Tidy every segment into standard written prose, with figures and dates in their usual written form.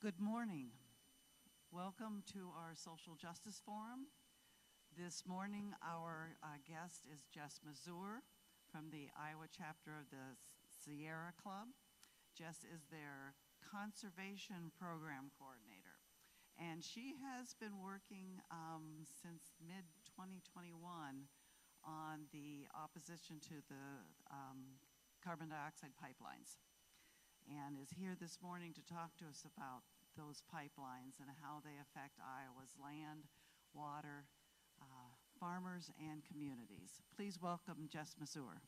Good morning. Welcome to our Social Justice Forum. This morning, our guest is Jess Mazour from the Iowa chapter of the Sierra Club. Jess is their Conservation Program Coordinator. And she has been working since mid-2021 on the opposition to the carbon dioxide pipelines, and is here this morning to talk to us about those pipelines and how they affect Iowa's land, water, farmers, and communities. Please welcome Jess Mazour.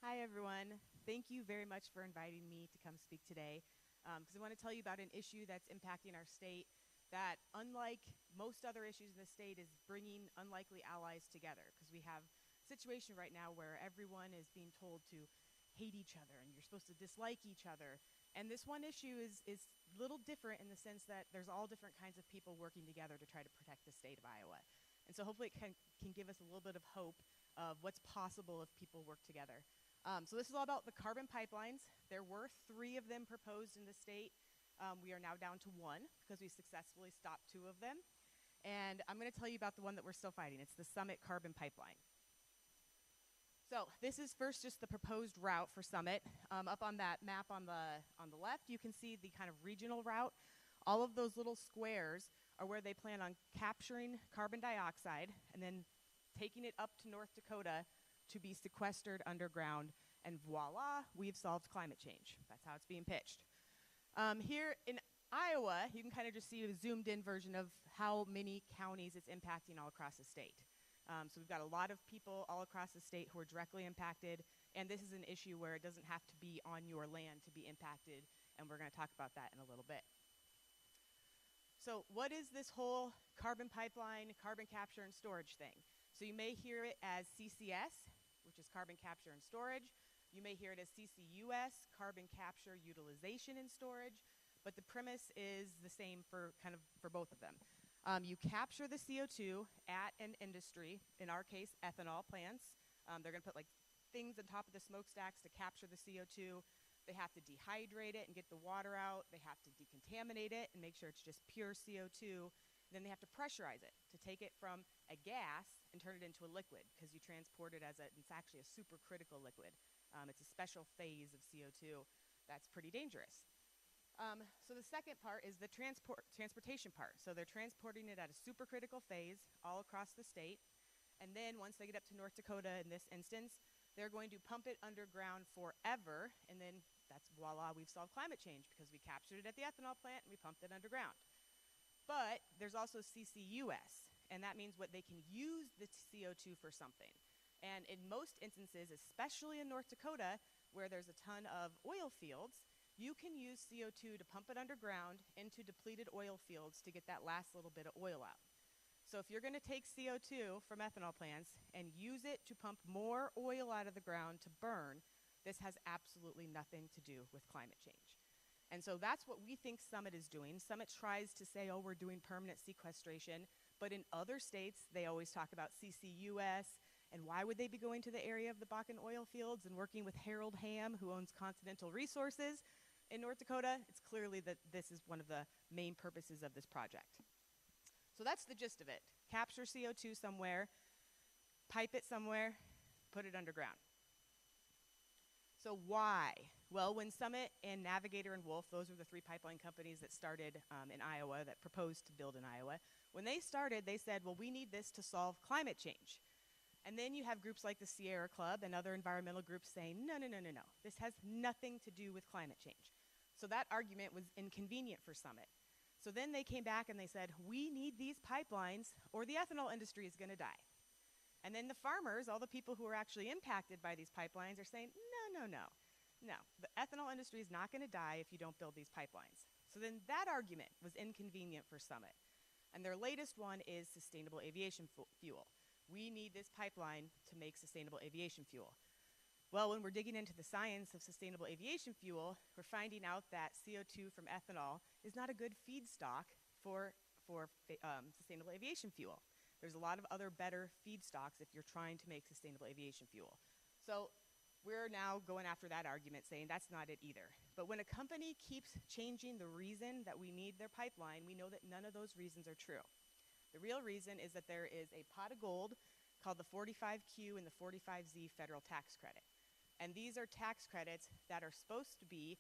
Hi, everyone. Thank you very much for inviting me to come speak today, because I want to tell you about an issue that's impacting our state that, unlike most other issues in the state, is bringing unlikely allies together, because we have situation right now where everyone is being told to hate each other and you're supposed to dislike each other. And this one issue is a little different in the sense that there's all different kinds of people working together to try to protect the state of Iowa. And so hopefully it can give us a little bit of hope of what's possible if people work together. So this is all about the carbon pipelines. There were 3 of them proposed in the state. We are now down to 1 because we successfully stopped 2 of them. And I'm going to tell you about the one that we're still fighting. It's the Summit Carbon Pipeline. So this is first just the proposed route for Summit. Up on that map on the left, you can see the kind of regional route. All of those little squares are where they plan on capturing carbon dioxide and then taking it up to North Dakota to be sequestered underground. And voila, we've solved climate change. That's how it's being pitched. Here in Iowa, you can kind of just see a zoomed in version of how many counties it's impacting all across the state. So we've got a lot of people all across the state who are directly impacted, and this is an issue where it doesn't have to be on your land to be impacted, and we're going to talk about that in a little bit. So what is this whole carbon pipeline, carbon capture and storage thing? So you may hear it as CCS, which is carbon capture and storage. You may hear it as CCUS, carbon capture, utilization, and storage, but the premise is the same for both of them. You capture the CO2 at an industry, in our case, ethanol plants. They're going to put things on top of the smokestacks to capture the CO2. They have to dehydrate it and get the water out. They have to decontaminate it and make sure it's just pure CO2. Then they have to pressurize it to take it from a gas and turn it into a liquid, because you transport it it's actually a supercritical liquid. It's a special phase of CO2 that's pretty dangerous. So the second part is the transportation part. So they're transporting it at a supercritical phase all across the state. And then once they get up to North Dakota, in this instance, they're going to pump it underground forever. And then that's voila, we've solved climate change, because we captured it at the ethanol plant and we pumped it underground. But there's also CCUS, and that means what they can use the CO2 for something. And in most instances, especially in North Dakota, where there's a ton of oil fields, you can use CO2 to pump it underground into depleted oil fields to get that last little bit of oil out. So if you're going to take CO2 from ethanol plants and use it to pump more oil out of the ground to burn, this has absolutely nothing to do with climate change. And so that's what we think Summit is doing. Summit tries to say, oh, we're doing permanent sequestration, but in other states, they always talk about CCUS. And why would they be going to the area of the Bakken oil fields and working with Harold Hamm, who owns Continental Resources in North Dakota? It's clearly that this is one of the main purposes of this project. So that's the gist of it. Capture CO2 somewhere, pipe it somewhere, put it underground. So why? Well, when Summit and Navigator and Wolf, those were the 3 pipeline companies that started in Iowa, that proposed to build in Iowa, when they started, they said, well, we need this to solve climate change. And then you have groups like the Sierra Club and other environmental groups saying, no, no, no, no, no. This has nothing to do with climate change. So that argument was inconvenient for Summit. So then they came back and they said, we need these pipelines or the ethanol industry is going to die. And then the farmers, all the people who are actually impacted by these pipelines, are saying, no, no, no. No, the ethanol industry is not going to die if you don't build these pipelines. So then that argument was inconvenient for Summit. And their latest one is sustainable aviation fuel. We need this pipeline to make sustainable aviation fuel. Well, when we're digging into the science of sustainable aviation fuel, we're finding out that CO2 from ethanol is not a good feedstock for sustainable aviation fuel. There's a lot of other better feedstocks if you're trying to make sustainable aviation fuel. So We're now going after that argument, saying that's not it either. But when a company keeps changing the reason that we need their pipeline, we know that none of those reasons are true. The real reason is that there is a pot of gold called the 45Q and the 45Z federal tax credit. And these are tax credits that are supposed to be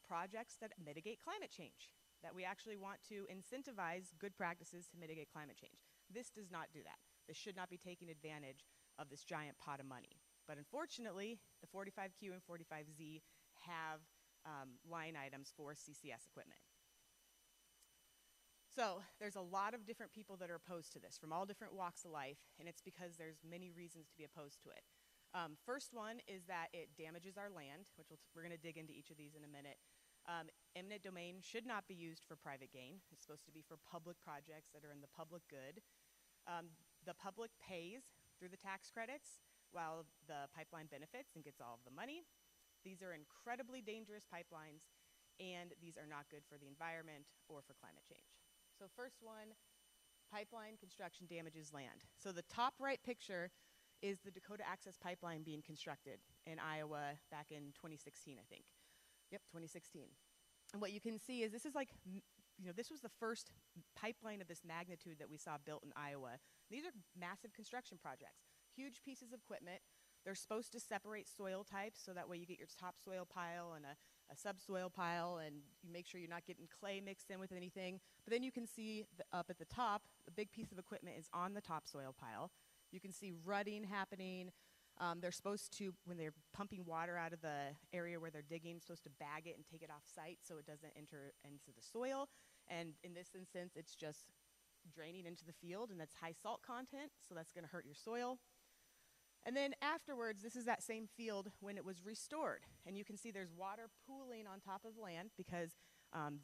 projects that mitigate climate change, that we actually want to incentivize good practices to mitigate climate change. This does not do that. This should not be taking advantage of this giant pot of money. But unfortunately, the 45Q and 45Z have line items for CCS equipment. So there's a lot of different people that are opposed to this from all different walks of life, and it's because there's many reasons to be opposed to it. First one is that it damages our land, which we're going to dig into each of these in a minute. Eminent domain should not be used for private gain. It's supposed to be for public projects that are in the public good. The public pays through the tax credits, while the pipeline benefits and gets all of the money. These are incredibly dangerous pipelines, and these are not good for the environment or for climate change. So first one, pipeline construction damages land. So the top right picture is the Dakota Access Pipeline being constructed in Iowa back in 2016, I think. Yep, 2016. And what you can see is this is like, this was the first pipeline of this magnitude that we saw built in Iowa. These are massive construction projects. Huge pieces of equipment. They're supposed to separate soil types so that way you get your topsoil pile and a subsoil pile, and you make sure you're not getting clay mixed in with anything. But then you can see up at the top, a big piece of equipment is on the topsoil pile. You can see rutting happening. They're supposed to, when they're pumping water out of the area where they're digging, supposed to bag it and take it off site so it doesn't enter into the soil. And in this instance, it's just draining into the field, and that's high salt content, so that's going to hurt your soil. And then afterwards, this is that same field when it was restored. And you can see there's water pooling on top of land because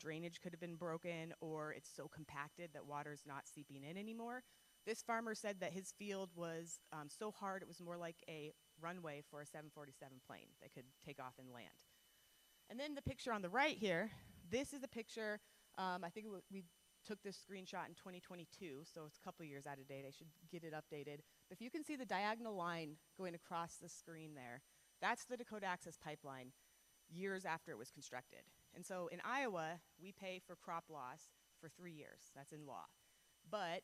drainage could have been broken, or it's so compacted that water's not seeping in anymore. This farmer said that his field was so hard it was more like a runway for a 747 plane that could take off and land. And then the picture on the right here, this is a picture, I think we took this screenshot in 2022, so it's a couple years out of date. I should get it updated. But if you can see the diagonal line going across the screen there, that's the Dakota Access Pipeline years after it was constructed. And so in Iowa, we pay for crop loss for 3 years. That's in law. But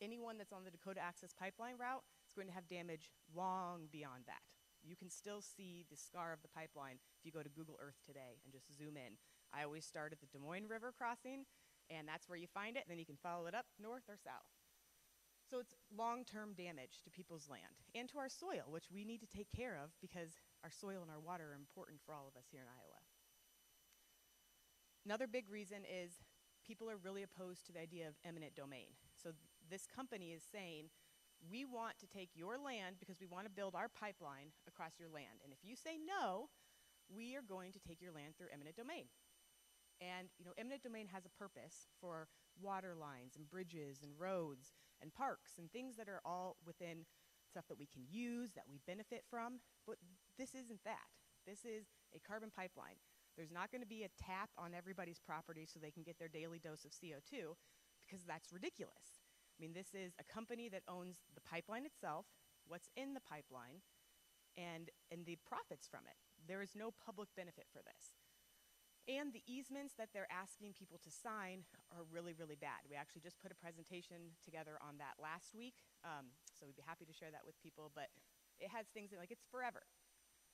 anyone that's on the Dakota Access Pipeline route is going to have damage long beyond that. You can still see the scar of the pipeline if you go to Google Earth today and just zoom in. I always start at the Des Moines River crossing, and that's where you find it, and then you can follow it up north or south. So it's long-term damage to people's land and to our soil, which we need to take care of because our soil and our water are important for all of us here in Iowa. Another big reason is people are really opposed to the idea of eminent domain. So this company is saying, we want to take your land because we want to build our pipeline across your land. And if you say no, we are going to take your land through eminent domain. And eminent domain has a purpose for water lines and bridges and roads and parks and things that are all within stuff that we can use, that we benefit from. But this isn't that. This is a carbon pipeline. There's not going to be a tap on everybody's property so they can get their daily dose of CO2 because that's ridiculous. I mean, this is a company that owns the pipeline itself, what's in the pipeline, and the profits from it. There is no public benefit for this. And the easements that they're asking people to sign are really, really bad. We actually just put a presentation together on that last week, so we'd be happy to share that with people, but it has things like it's forever.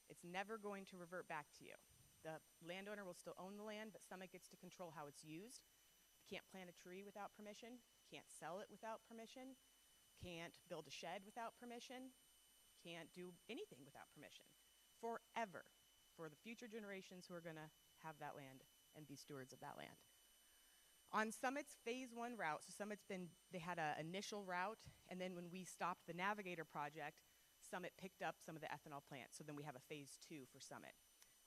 It's never going to revert back to you. The landowner will still own the land, but Summit gets to control how it's used. Can't plant a tree without permission, can't sell it without permission, can't build a shed without permission, can't do anything without permission. Forever, for the future generations who are going to have that land and be stewards of that land. On Summit's phase 1 route, so they had an initial route, and then when we stopped the Navigator project, Summit picked up some of the ethanol plants, so then we have a phase 2 for Summit.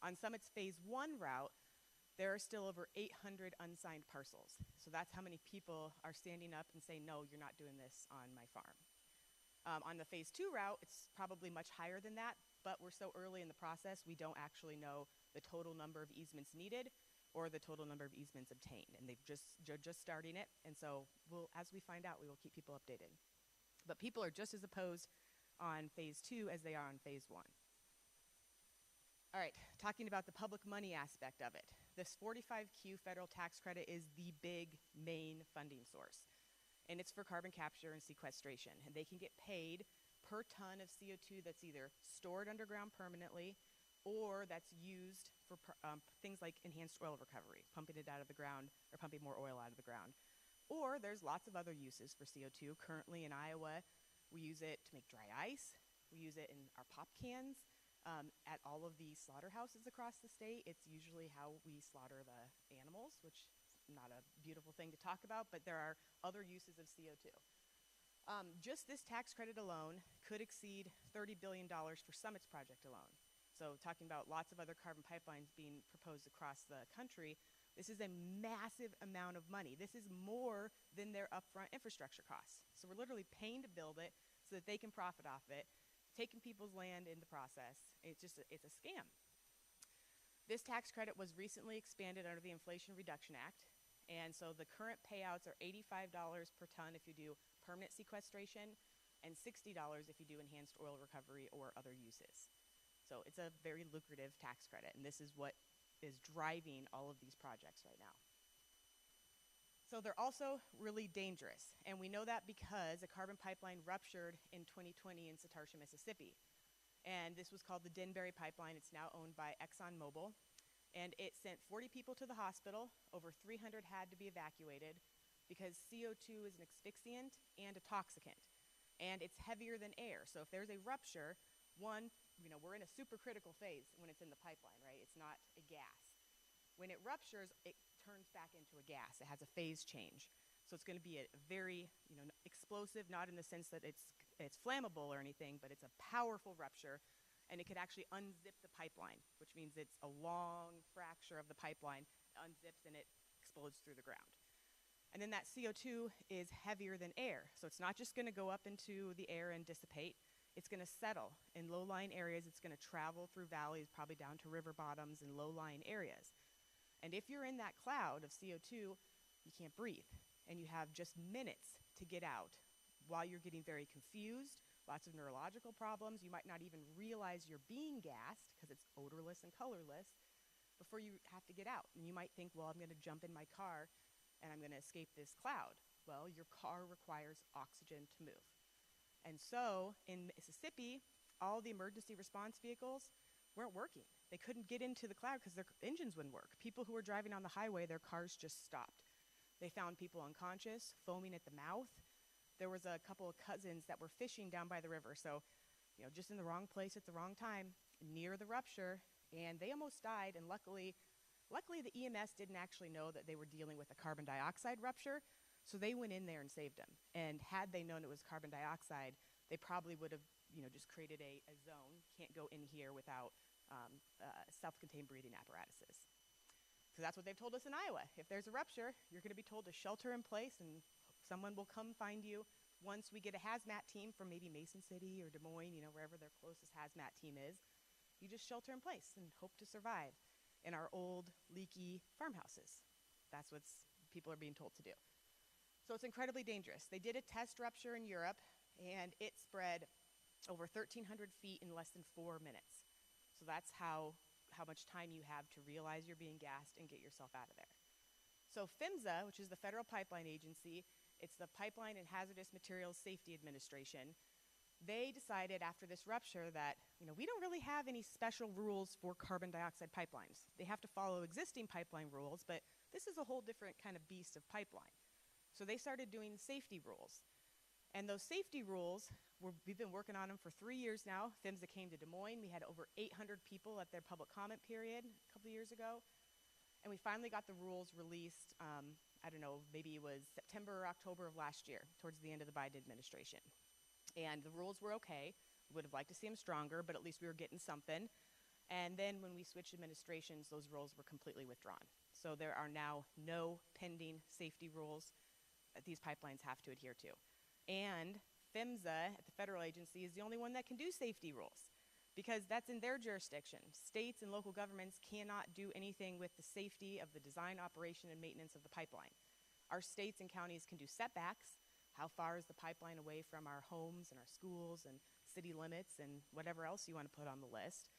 On Summit's phase 1 route, there are still over 800 unsigned parcels. So that's how many people are standing up and saying, no, you're not doing this on my farm. On the phase 2 route, it's probably much higher than that, but we're so early in the process, we don't actually know the total number of easements needed or the total number of easements obtained. And they're just starting it, and so as we find out, we will keep people updated. But people are just as opposed on phase 2 as they are on phase 1. All right, talking about the public money aspect of it. This 45Q federal tax credit is the big main funding source. And it's for carbon capture and sequestration. And they can get paid per ton of CO2 that's either stored underground permanently or that's used for things like enhanced oil recovery, pumping it out of the ground or pumping more oil out of the ground. Or there's lots of other uses for CO2. Currently in Iowa, we use it to make dry ice. We use it in our pop cans. At all of the slaughterhouses across the state, it's usually how we slaughter the animals, which is not a beautiful thing to talk about, but there are other uses of CO2. Just this tax credit alone could exceed $30 billion for Summit's project alone. So talking about lots of other carbon pipelines being proposed across the country, this is a massive amount of money. This is more than their upfront infrastructure costs. So we're literally paying to build it so that they can profit off it, taking people's land in the process. It's a scam. This tax credit was recently expanded under the Inflation Reduction Act. And so the current payouts are $85 per ton if you do permanent sequestration and $60 if you do enhanced oil recovery or other uses. So it's a very lucrative tax credit, and this is what is driving all of these projects right now. So they're also really dangerous, and we know that because a carbon pipeline ruptured in 2020 in Satartia, Mississippi. And this was called the Denbury Pipeline. It's now owned by ExxonMobil. And it sent 40 people to the hospital. Over 300 had to be evacuated because CO2 is an asphyxiant and a toxicant. And it's heavier than air. So if there's a rupture, we're in a supercritical phase when it's in the pipeline, right? It's not a gas. When it ruptures, it turns back into a gas. It has a phase change. So it's going to be a very, explosive, not in the sense that it's flammable or anything, but it's a powerful rupture, and it could actually unzip the pipeline, which means it's a long fracture of the pipeline, unzips, and it explodes through the ground. And then that CO2 is heavier than air. So it's not just going to go up into the air and dissipate. It's going to settle in low-lying areas. It's going to travel through valleys, probably down to river bottoms and low-lying areas. And if you're in that cloud of CO2, you can't breathe. And you have just minutes to get out while you're getting very confused, lots of neurological problems. You might not even realize you're being gassed because it's odorless and colorless before you have to get out. And you might think, well, I'm going to jump in my car and I'm going to escape this cloud. Well, your car requires oxygen to move. And so in Mississippi, all the emergency response vehicles weren't working. They couldn't get into the cloud because their engines wouldn't work. People who were driving on the highway, their cars just stopped. They found people unconscious, foaming at the mouth. There was a couple of cousins that were fishing down by the river. So, just in the wrong place at the wrong time, near the rupture, and they almost died. And luckily the EMS didn't actually know that they were dealing with a carbon dioxide rupture. So they went in there and saved them. And had they known it was carbon dioxide, they probably would have, just created a zone. Can't go in here without self-contained breathing apparatuses. So that's what they've told us in Iowa. If there's a rupture, you're going to be told to shelter in place, and someone will come find you. Once we get a hazmat team from maybe Mason City or Des Moines, wherever their closest hazmat team is, you just shelter in place and hope to survive in our old, leaky farmhouses. That's what people are being told to do. So it's incredibly dangerous. They did a test rupture in Europe, and it spread over 1,300 feet in less than 4 minutes. So that's how much time you have to realize you're being gassed and get yourself out of there. So PHMSA, which is the Federal Pipeline Agency, it's the Pipeline and Hazardous Materials Safety Administration, they decided after this rupture that, we don't really have any special rules for carbon dioxide pipelines. They have to follow existing pipeline rules, but this is a whole different kind of beast of pipeline. So they started doing safety rules. And those safety rules, we've been working on them for 3 years now. PHMSA came to Des Moines. We had over 800 people at their public comment period a couple years ago. And we finally got the rules released, maybe it was September or October of last year, towards the end of the Biden administration. And the rules were okay. We would have liked to see them stronger, but at least we were getting something. And then when we switched administrations, those rules were completely withdrawn. So there are now no pending safety rules that these pipelines have to adhere to. And PHMSA, at the federal agency, is the only one that can do safety rules because that's in their jurisdiction. States and local governments cannot do anything with the safety of the design, operation, and maintenance of the pipeline. Our states and counties can do setbacks. How far is the pipeline away from our homes and our schools and city limits and whatever else you want to put on the list?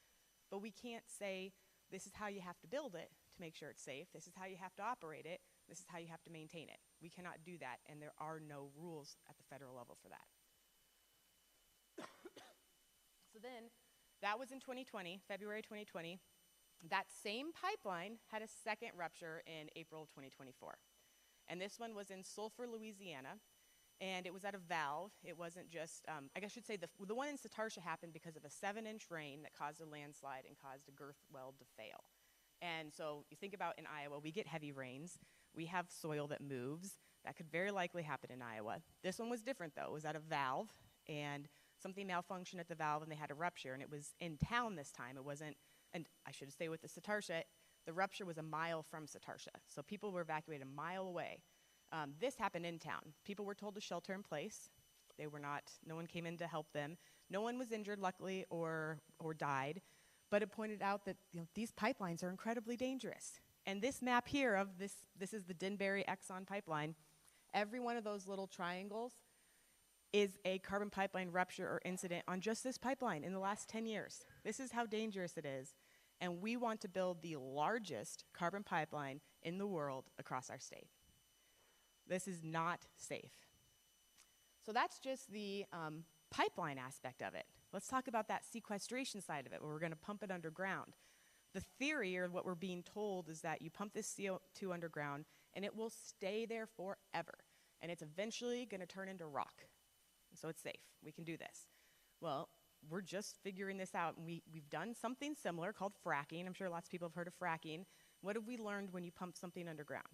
but we can't say this is how you have to build it to make sure it's safe, this is how you have to operate it, this is how you have to maintain it. We cannot do that, and there are no rules at the federal level for that. So then, that was in 2020, February 2020. That same pipeline had a second rupture in April 2024. And this one was in Sulphur, Louisiana, and it was at a valve. It wasn't just, I guess I should say the one in Satartia happened because of a 7-inch rain that caused a landslide and caused a girth weld to fail. And so you think about in Iowa, we get heavy rains. We have soil that moves. That could very likely happen in Iowa. This one was different, though. It was at a valve, and something malfunctioned at the valve, and they had a rupture, and it was in town this time. It wasn't, and I should say with the Satartia, the rupture was a mile from Satartia, so people were evacuated a mile away. This happened in town. People were told to shelter in place. They were not, no one came in to help them. No one was injured, luckily, or died, but it pointed out that these pipelines are incredibly dangerous. And this map here of this is the Denbury Exxon pipeline. Every one of those little triangles is a carbon pipeline rupture or incident on just this pipeline in the last 10 years. This is how dangerous it is. And we want to build the largest carbon pipeline in the world across our state. This is not safe. So that's just the pipeline aspect of it. Let's talk about that sequestration side of it, where we're going to pump it underground. The theory, or what we're being told, is that you pump this CO2 underground, and it will stay there forever. And it's eventually going to turn into rock. So it's safe. We can do this. Well, we're just figuring this out, and we've done something similar called fracking. I'm sure lots of people have heard of fracking. What have we learned when you pump something underground?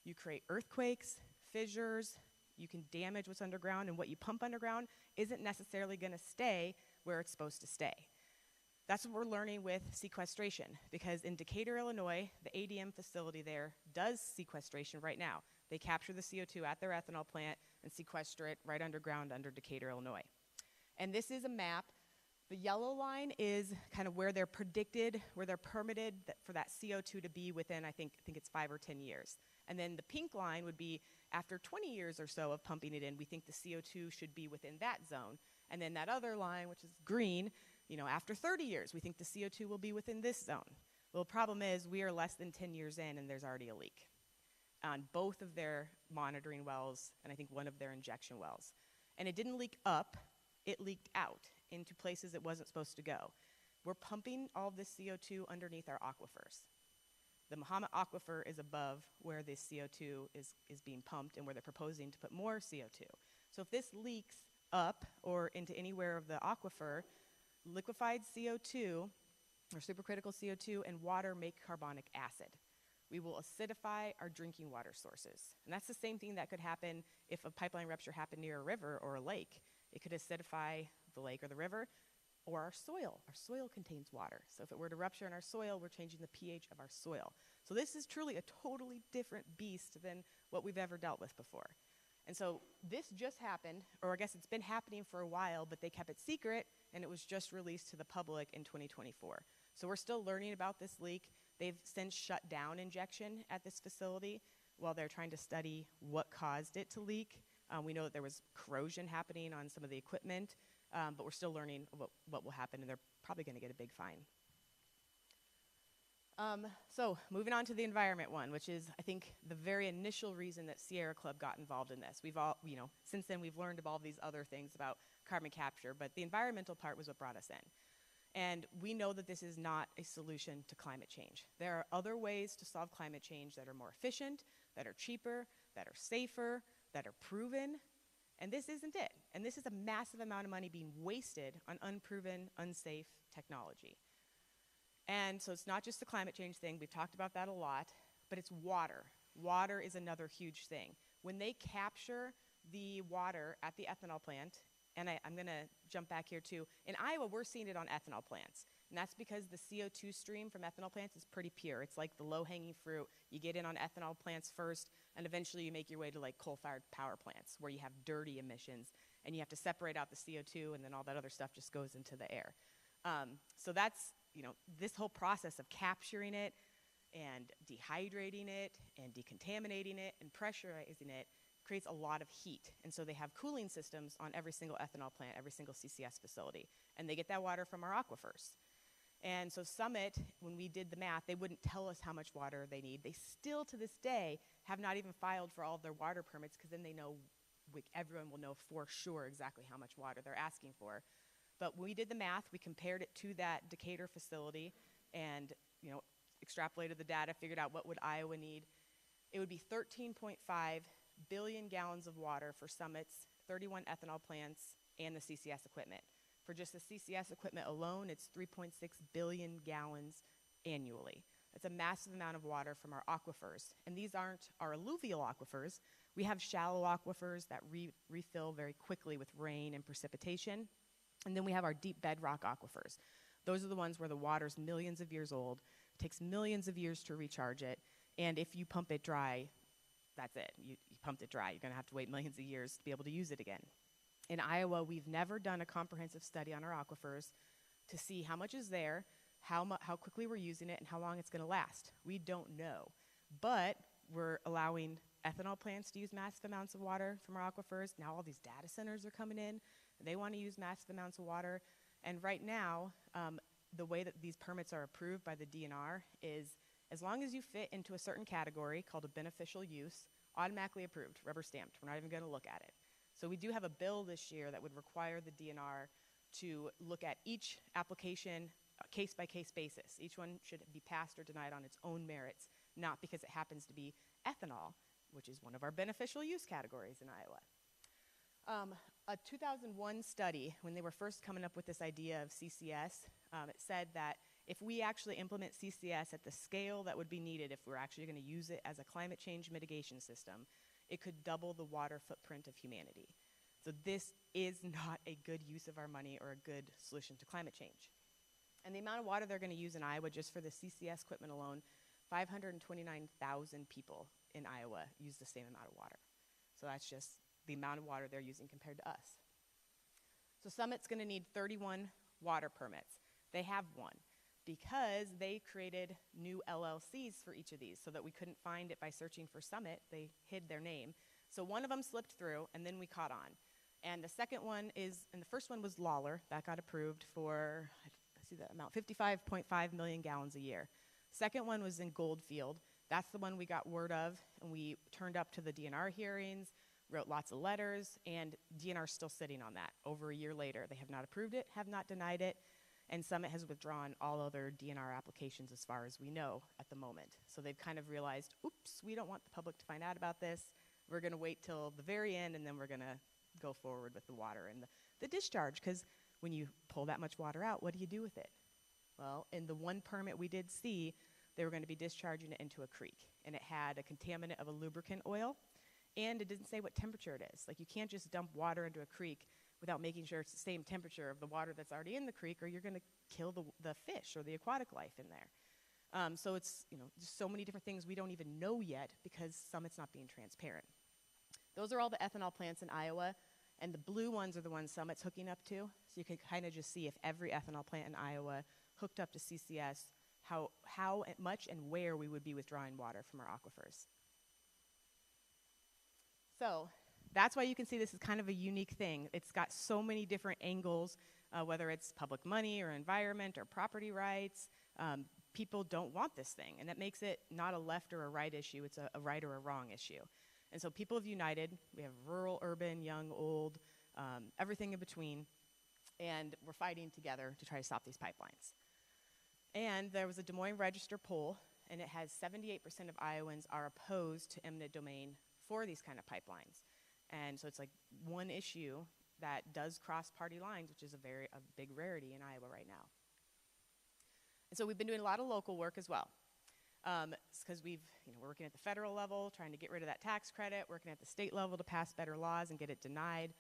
You create earthquakes, fissures, you can damage what's underground, and what you pump underground isn't necessarily going to stay where it's supposed to stay. That's what we're learning with sequestration, because in Decatur, Illinois, the ADM facility there does sequestration right now. They capture the CO2 at their ethanol plant and sequester it right underground under Decatur, Illinois. And this is a map. The yellow line is kind of where they're predicted, where they're permitted for that CO2 to be within, I think it's 5 or 10 years. And then the pink line would be after 20 years or so of pumping it in, we think the CO2 should be within that zone. And then that other line, which is green, after 30 years, we think the CO2 will be within this zone. Well, the problem is we are less than 10 years in, and there's already a leak on both of their monitoring wells, and I think one of their injection wells. And it didn't leak up, it leaked out into places it wasn't supposed to go. We're pumping all of this CO2 underneath our aquifers. The Mahomet Aquifer is above where this CO2 is being pumped and where they're proposing to put more CO2. So if this leaks up or into anywhere of the aquifer, liquefied CO2 or supercritical CO2 and water make carbonic acid. We will acidify our drinking water sources. And that's the same thing that could happen if a pipeline rupture happened near a river or a lake. It could acidify the lake or the river, or our soil. Our soil contains water. So if it were to rupture in our soil, we're changing the pH of our soil. So this is truly a totally different beast than what we've ever dealt with before. And so this just happened, or I guess it's been happening for a while, but they kept it secret, and it was just released to the public in 2024. So we're still learning about this leak. They've since shut down injection at this facility while they're trying to study what caused it to leak. We know that there was corrosion happening on some of the equipment, but we're still learning what will happen, and they're probably going to get a big fine. So moving on to the environment one, which is, I think, the very initial reason that Sierra Club got involved in this. We've all, since then we've learned about all these other things about carbon capture, but the environmental part was what brought us in. And we know that this is not a solution to climate change. There are other ways to solve climate change that are more efficient, that are cheaper, that are safer, that are proven, and this isn't it. And this is a massive amount of money being wasted on unproven, unsafe technology. And so it's not just the climate change thing. We've talked about that a lot, but it's water. Water is another huge thing. When they capture the water at the ethanol plant, and I'm going to jump back here too. In Iowa, we're seeing it on ethanol plants. And that's because the CO2 stream from ethanol plants is pretty pure. It's like the low-hanging fruit. You get in on ethanol plants first, and eventually you make your way to like coal-fired power plants where you have dirty emissions, and you have to separate out the CO2, and then all that other stuff just goes into the air. So that's, this whole process of capturing it and dehydrating it and decontaminating it and pressurizing it creates a lot of heat. And so they have cooling systems on every single ethanol plant, every single CCS facility. And they get that water from our aquifers. And so Summit, when we did the math, they wouldn't tell us how much water they need. They still, to this day, have not even filed for all of their water permits, because then they know, everyone will know for sure exactly how much water they're asking for. But when we did the math, we compared it to that Decatur facility and, extrapolated the data, figured out what would Iowa need. It would be 13.5 billion gallons of water for Summit's 31 ethanol plants and the CCS equipment. For just the CCS equipment alone, it's 3.6 billion gallons annually. That's a massive amount of water from our aquifers. And these aren't our alluvial aquifers. We have shallow aquifers that refill very quickly with rain and precipitation. And then we have our deep bedrock aquifers. Those are the ones where the water's millions of years old, takes millions of years to recharge it, and if you pump it dry, that's it. You pumped it dry. You're going to have to wait millions of years to be able to use it again. In Iowa, we've never done a comprehensive study on our aquifers to see how much is there, how quickly we're using it, and how long it's going to last. We don't know. But we're allowing ethanol plants to use massive amounts of water from our aquifers. Now all these data centers are coming in. They want to use massive amounts of water. And right now, the way that these permits are approved by the DNR is, as long as you fit into a certain category called a beneficial use, automatically approved, rubber stamped. We're not even going to look at it. So we do have a bill this year that would require the DNR to look at each application case-by-case basis. Each one should be passed or denied on its own merits, not because it happens to be ethanol, which is one of our beneficial use categories in Iowa. A 2001 study, when they were first coming up with this idea of CCS, it said that if we actually implement CCS at the scale that would be needed if we're actually going to use it as a climate change mitigation system, it could double the water footprint of humanity. So this is not a good use of our money or a good solution to climate change. And the amount of water they're going to use in Iowa just for the CCS equipment alone, 529,000 people in Iowa use the same amount of water. So that's just the amount of water they're using compared to us. So Summit's going to need 31 water permits. They have one because they created new LLCs for each of these so that we couldn't find it by searching for Summit. They hid their name. So one of them slipped through, and then we caught on. And the second one is, and the first one was Lawler. That got approved for, I see that amount, 55.5 million gallons a year. Second one was in Goldfield. That's the one we got word of, and we turned up to the DNR hearings, wrote lots of letters, and DNR's still sitting on that. Over a year later, they have not approved it, have not denied it, and Summit has withdrawn all other DNR applications as far as we know at the moment. So they've kind of realized, oops, we don't want the public to find out about this. We're going to wait till the very end, and then we're going to go forward with the water and the discharge, because when you pull that much water out, what do you do with it? Well, in the one permit we did see, they were going to be discharging it into a creek, and it had a contaminant of a lubricant oil, and it didn't say what temperature it is. Like, you can't just dump water into a creek without making sure it's the same temperature of the water that's already in the creek, or you're going to kill the fish or the aquatic life in there. So it's, just so many different things we don't even know yet because Summit's not being transparent. Those are all the ethanol plants in Iowa, and the blue ones are the ones Summit's hooking up to. So you can kind of just see if every ethanol plant in Iowa hooked up to CCS, how much and where we would be withdrawing water from our aquifers. So that's why you can see this is kind of a unique thing. It's got so many different angles, whether it's public money or environment or property rights. People don't want this thing, and that makes it not a left or a right issue. It's a right or a wrong issue. And so people have united. We have rural, urban, young, old, everything in between, and we're fighting together to try to stop these pipelines. And there was a Des Moines Register poll, and it has 78% of Iowans are opposed to eminent domain for these kind of pipelines. And so it's like one issue that does cross party lines, which is a big rarity in Iowa right now. And so we've been doing a lot of local work as well. Because we're working at the federal level, trying to get rid of that tax credit, working at the state level to pass better laws and get it denied.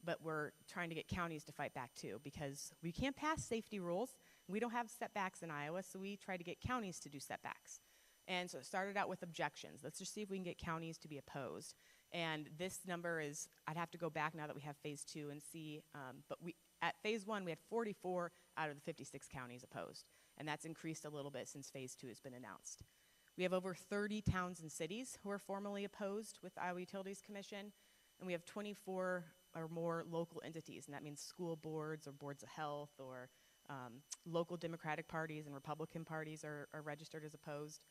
But we're trying to get counties to fight back too, because we can't pass safety rules. We don't have setbacks in Iowa, so we try to get counties to do setbacks. And so it started out with objections. Let's just see if we can get counties to be opposed. And this number is, I'd have to go back now that we have phase 2 and see, but at phase 1, we had 44 out of the 56 counties opposed. And that's increased a little bit since phase 2 has been announced. We have over 30 towns and cities who are formally opposed with Iowa Utilities Commission, and we have 24 or more local entities, and that means school boards or boards of health or Local Democratic parties and Republican parties are registered as opposed.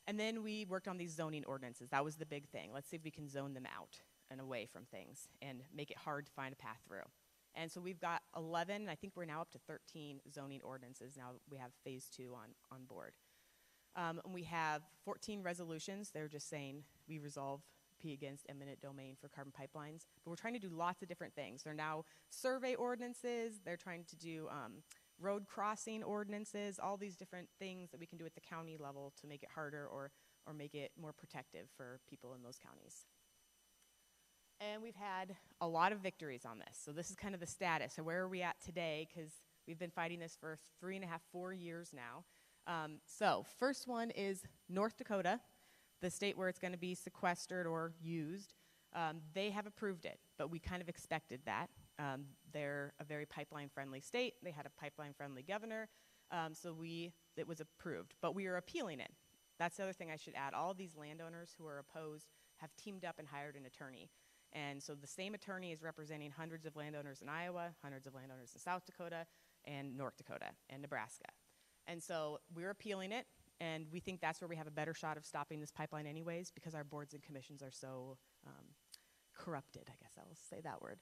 And then we worked on these zoning ordinances. That was the big thing. Let's see if we can zone them out and away from things and make it hard to find a path through. And so we've got 11, I think we're now up to 13 zoning ordinances. Now we have phase 2 on board. And we have 14 resolutions. They're just saying we resolve P against eminent domain for carbon pipelines. But we're trying to do lots of different things. They're now survey ordinances. They're trying to do road crossing ordinances, all these different things that we can do at the county level to make it harder or make it more protective for people in those counties. And we've had a lot of victories on this. So this is kind of the status. So where are we at today? Because we've been fighting this for 3.5, 4 years now. So first one is North Dakota, the state where it's going to be sequestered or used. They have approved it, but we kind of expected that. They're a very pipeline-friendly state. They had a pipeline-friendly governor, so it was approved. But we are appealing it. That's the other thing I should add. All of these landowners who are opposed have teamed up and hired an attorney. And so the same attorney is representing hundreds of landowners in Iowa, hundreds of landowners in South Dakota, and North Dakota, and Nebraska. And so we're appealing it, and we think that's where we have a better shot of stopping this pipeline anyways, because our boards and commissions are so corrupted, I guess I'll say that word.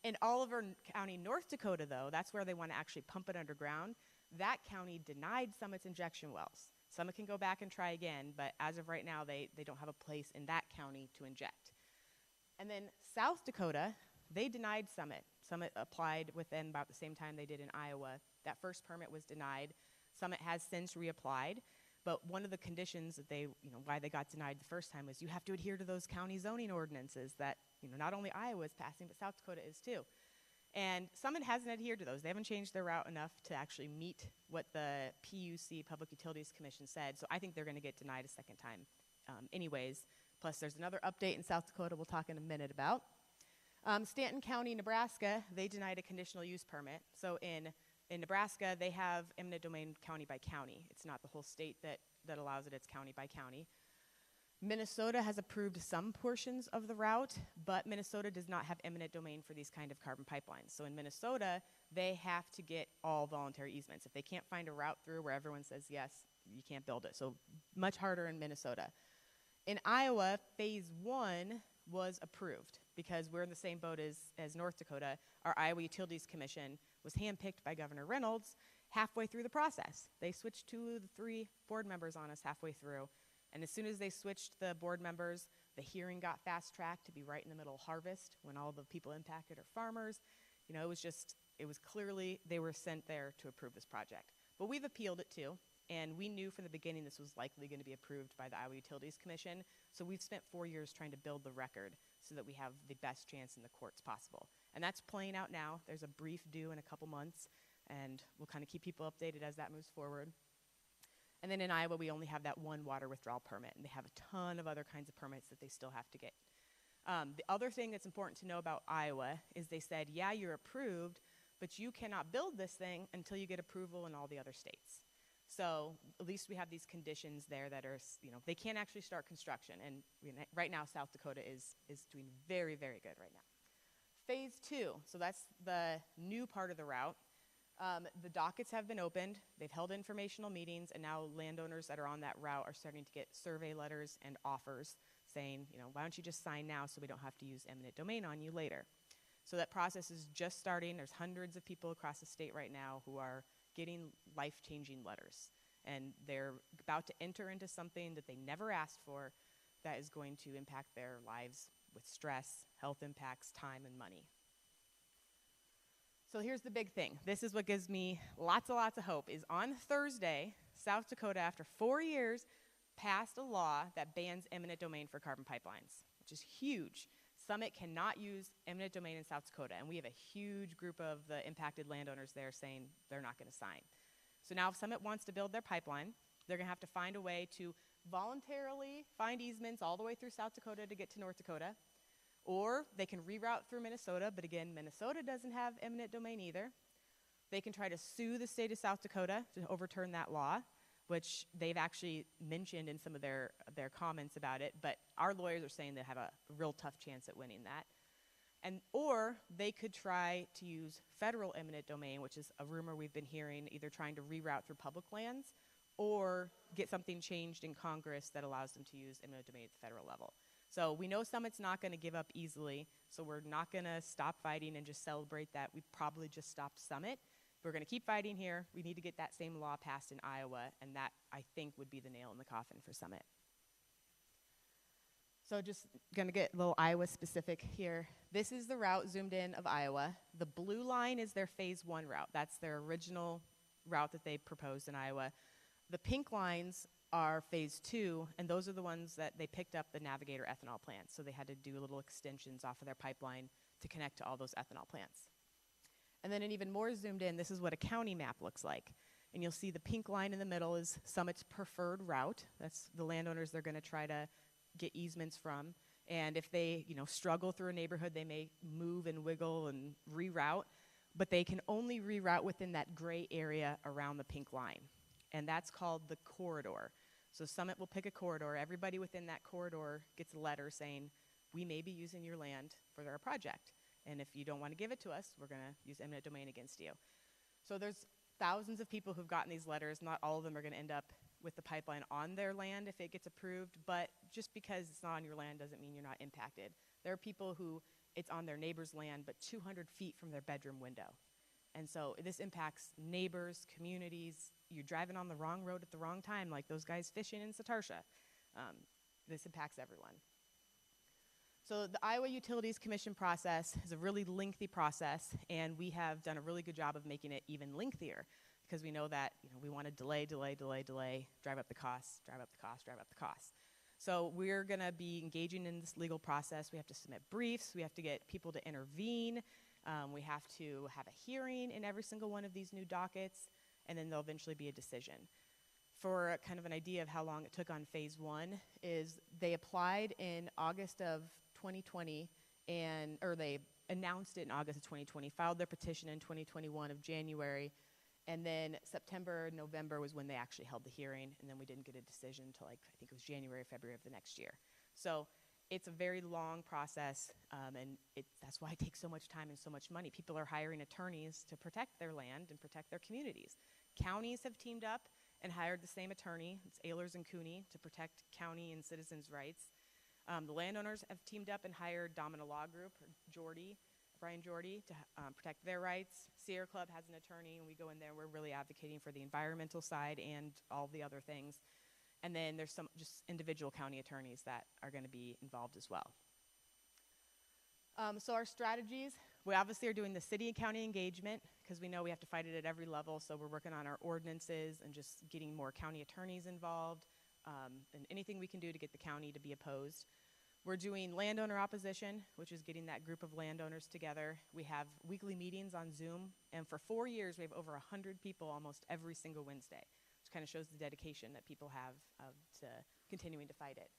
In Oliver County, North Dakota, though, that's where they want to actually pump it underground. That county denied Summit's injection wells. Summit can go back and try again, but as of right now, they don't have a place in that county to inject. And then South Dakota, they denied Summit. Summit applied within about the same time they did in Iowa. That first permit was denied. Summit has since reapplied, but one of the conditions that why they got denied the first time was you have to adhere to those county zoning ordinances that, not only Iowa is passing, but South Dakota is too. And Summit hasn't adhered to those. They haven't changed their route enough to actually meet what the PUC, Public Utilities Commission, said. So I think they're going to get denied a second time anyways. Plus, there's another update in South Dakota we'll talk in a minute about. Stanton County, Nebraska, they denied a conditional use permit. So in Nebraska, they have eminent domain county by county. It's not the whole state that allows it. It's county by county. Minnesota has approved some portions of the route, but Minnesota does not have eminent domain for these kind of carbon pipelines. So in Minnesota, they have to get all voluntary easements. If they can't find a route through where everyone says yes, you can't build it. So much harder in Minnesota. In Iowa, phase 1 was approved because we're in the same boat as North Dakota. Our Iowa Utilities Commission was handpicked by Governor Reynolds halfway through the process. They switched 2 of the 3 board members on us halfway through. And as soon as they switched the board members, the hearing got fast-tracked to be right in the middle of harvest when all the people impacted are farmers. It was clearly they were sent there to approve this project. But we've appealed it too. And we knew from the beginning this was likely going to be approved by the Iowa Utilities Commission. So we've spent 4 years trying to build the record so that we have the best chance in the courts possible. And that's playing out now. There's a brief due in a couple months, and we'll kind of keep people updated as that moves forward. And then in Iowa, we only have that one water withdrawal permit, and they have a ton of other kinds of permits that they still have to get. The other thing that's important to know about Iowa is they said, yeah, you're approved, but you cannot build this thing until you get approval in all the other states. So at least we have these conditions there that are, they can't actually start construction. And right now, South Dakota is doing very, very good right now. Phase 2, so that's the new part of the route. The dockets have been opened. They've held informational meetings, and now landowners that are on that route are starting to get survey letters and offers saying, why don't you just sign now so we don't have to use eminent domain on you later. So that process is just starting. There's hundreds of people across the state right now who are getting life-changing letters. And they're about to enter into something that they never asked for that is going to impact their lives with stress, health impacts, time, and money. So here's the big thing. This is what gives me lots and lots of hope, is on Thursday, South Dakota, after 4 years, passed a law that bans eminent domain for carbon pipelines, which is huge. Summit cannot use eminent domain in South Dakota, and we have a huge group of the impacted landowners there saying they're not going to sign. So now if Summit wants to build their pipeline, they're going to have to find a way to voluntarily find easements all the way through South Dakota to get to North Dakota, or they can reroute through Minnesota, but again, Minnesota doesn't have eminent domain either. They can try to sue the state of South Dakota to overturn that law, which they've actually mentioned in some of their comments about it, but our lawyers are saying they have a real tough chance at winning that. Or they could try to use federal eminent domain, which is a rumor we've been hearing, either trying to reroute through public lands or get something changed in Congress that allows them to use eminent domain at the federal level. So we know Summit's not going to give up easily, so we're not going to stop fighting and just celebrate that we probably just stopped Summit. We're going to keep fighting here. We need to get that same law passed in Iowa, and that, I think, would be the nail in the coffin for Summit. So just going to get a little Iowa specific here. This is the route zoomed in of Iowa. The blue line is their phase 1 route. That's their original route that they proposed in Iowa. The pink lines are phase 2, and those are the ones that they picked up the Navigator ethanol plants. So they had to do little extensions off of their pipeline to connect to all those ethanol plants. And then an even more zoomed in, this is what a county map looks like. And you'll see the pink line in the middle is Summit's preferred route. That's the landowners they're going to try to get easements from. And if they, struggle through a neighborhood, they may move and wiggle and reroute. But they can only reroute within that gray area around the pink line. And that's called the corridor. So Summit will pick a corridor. Everybody within that corridor gets a letter saying, we may be using your land for our project. And if you don't want to give it to us, we're going to use eminent domain against you. So there's thousands of people who've gotten these letters. Not all of them are going to end up with the pipeline on their land if it gets approved. But just because it's not on your land doesn't mean you're not impacted. There are people who it's on their neighbor's land, but 200 feet from their bedroom window. And so this impacts neighbors, communities. You're driving on the wrong road at the wrong time, like those guys fishing in Satarsha. This impacts everyone. So the Iowa Utilities Commission process is a really lengthy process, and we have done a really good job of making it even lengthier because we know that we want to delay, drive up the costs, drive up the costs, drive up the costs. So we're going to be engaging in this legal process. We have to submit briefs. We have to get people to intervene. We have to have a hearing in every single one of these new dockets, and then there'll eventually be a decision. For kind of an idea of how long it took on phase 1 is they applied in August of 2020, or they announced it in August of 2020, filed their petition in 2021 of January, and then September, November was when they actually held the hearing, and then we didn't get a decision until I think it was January or February of the next year. So it's a very long process, and that's why it takes so much time and so much money. People are hiring attorneys to protect their land and protect their communities. Counties have teamed up and hired the same attorney, it's Ehlers and Cooney, to protect county and citizens' rights. The landowners have teamed up and hired Domina Law Group, Brian Jordy, to protect their rights. Sierra Club has an attorney, and we go in there, we're really advocating for the environmental side and all the other things. And then there's some just individual county attorneys that are going to be involved as well. So our strategies, we obviously are doing the city and county engagement because we know we have to fight it at every level. So we're working on our ordinances and just getting more county attorneys involved and anything we can do to get the county to be opposed. We're doing landowner opposition, which is getting that group of landowners together. We have weekly meetings on Zoom, and for 4 years, we have over 100 people almost every single Wednesday, which kind of shows the dedication that people have to continuing to fight it.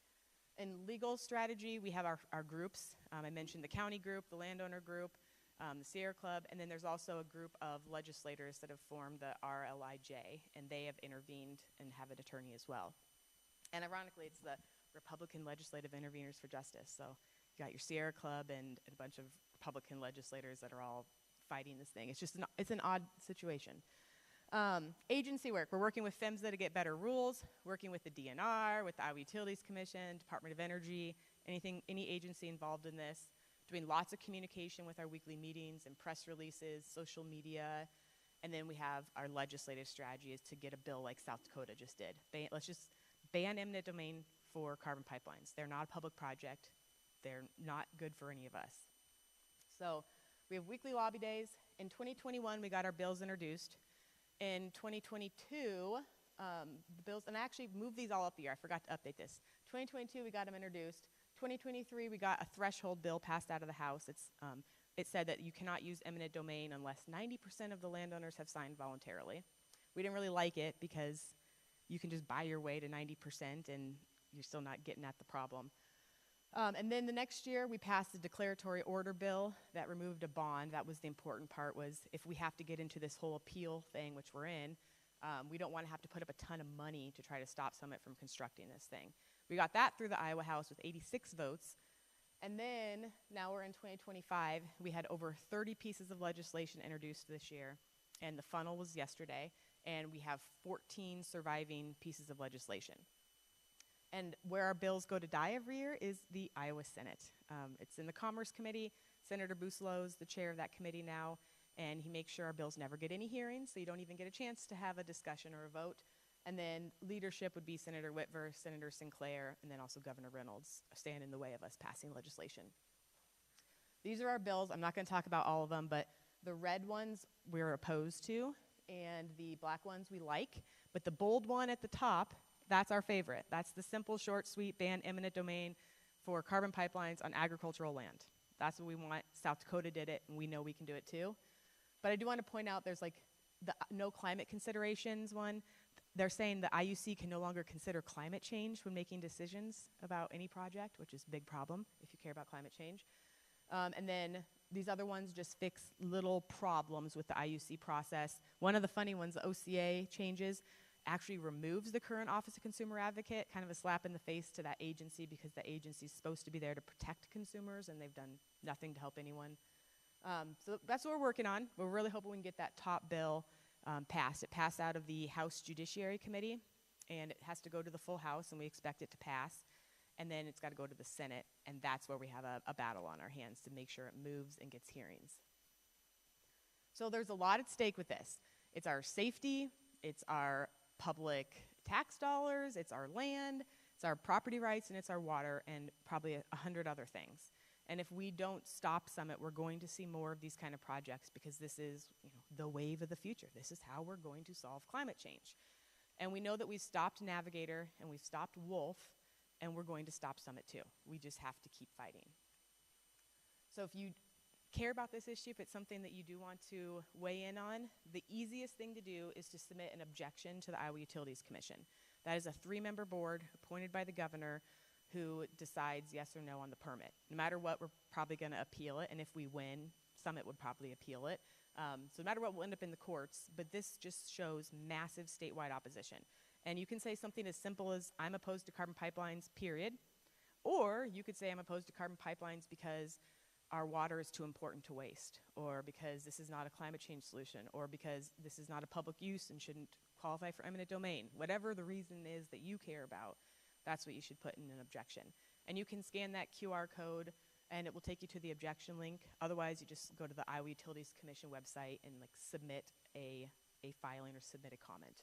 In legal strategy, we have our groups. I mentioned the county group, the landowner group, the Sierra Club, and then there's also a group of legislators that have formed the RLIJ, and they have intervened and have an attorney as well. And ironically, it's the Republican Legislative Interveners for Justice. So you got your Sierra Club and a bunch of Republican legislators that are all fighting this thing. It's just it's an odd situation. Agency work. We're working with PHMSA to get better rules, working with the DNR, with the Iowa Utilities Commission, Department of Energy, any agency involved in this, doing lots of communication with our weekly meetings and press releases, social media, and then we have our legislative strategy is to get a bill like South Dakota just did. Let's just ban eminent domain for carbon pipelines. They're not a public project. They're not good for any of us. So we have weekly lobby days. In 2021, we got our bills introduced. In 2022, the bills, and I actually moved these all up a year. I forgot to update this. 2022, we got them introduced. 2023, we got a threshold bill passed out of the House. It said that you cannot use eminent domain unless 90% of the landowners have signed voluntarily. We didn't really like it because you can just buy your way to 90% and you're still not getting at the problem. And then the next year, we passed a declaratory order bill that removed a bond. That was the important part, was if we have to get into this whole appeal thing, which we're in, we don't want to have to put up a ton of money to try to stop Summit from constructing this thing. We got that through the Iowa House with 86 votes, And then, now we're in 2025, we had over 30 pieces of legislation introduced this year, and the funnel was yesterday, and we have 14 surviving pieces of legislation. And where our bills go to die every year is the Iowa Senate. It's in the Commerce Committee. Senator Booslow is the chair of that committee now, and he makes sure our bills never get any hearings, so you don't even get a chance to have a discussion or a vote. And then leadership would be Senator Whitver, Senator Sinclair, and then also Governor Reynolds stand in the way of us passing legislation. These are our bills. I'm not going to talk about all of them, but the red ones we're opposed to, and the black ones we like. But the bold one at the top, that's our favorite. That's the simple, short, sweet, ban eminent domain for carbon pipelines on agricultural land. That's what we want. South Dakota did it, and we know we can do it too. But I do want to point out there's like the no climate considerations one. They're saying the IUC can no longer consider climate change when making decisions about any project, which is a big problem if you care about climate change. And then these other ones just fix little problems with the IUC process. One of the funny ones, the OCA changes, actually removes the current Office of Consumer Advocate, kind of a slap in the face to that agency because the agency is supposed to be there to protect consumers, and they've done nothing to help anyone. So that's what we're working on. We're really hoping we can get that top bill passed. It passed out of the House Judiciary Committee, and it has to go to the full House, and we expect it to pass. And then it's got to go to the Senate, and that's where we have a battle on our hands to make sure it moves and gets hearings. So there's a lot at stake with this. It's our safety, it's our public tax dollars, it's our land, it's our property rights, and it's our water, and probably 100 other things. And if we don't stop Summit, we're going to see more of these kind of projects because this is, the wave of the future. This is how we're going to solve climate change. And we know that we've stopped Navigator and we've stopped Wolf, and we're going to stop Summit too. We just have to keep fighting. So if you care about this issue, if it's something that you do want to weigh in on, the easiest thing to do is to submit an objection to the Iowa Utilities Commission. That is a 3-member board appointed by the governor who decides yes or no on the permit. No matter what, we're probably going to appeal it, and if we win, Summit would probably appeal it. So no matter what, we'll end up in the courts, but this just shows massive statewide opposition. And you can say something as simple as, I'm opposed to carbon pipelines, period. Or you could say, I'm opposed to carbon pipelines because our water is too important to waste, or because this is not a climate change solution, or because this is not a public use and shouldn't qualify for eminent domain. Whatever the reason is that you care about, that's what you should put in an objection. And you can scan that QR code, and it will take you to the objection link. Otherwise, you just go to the Iowa Utilities Commission website and submit a filing or submit a comment.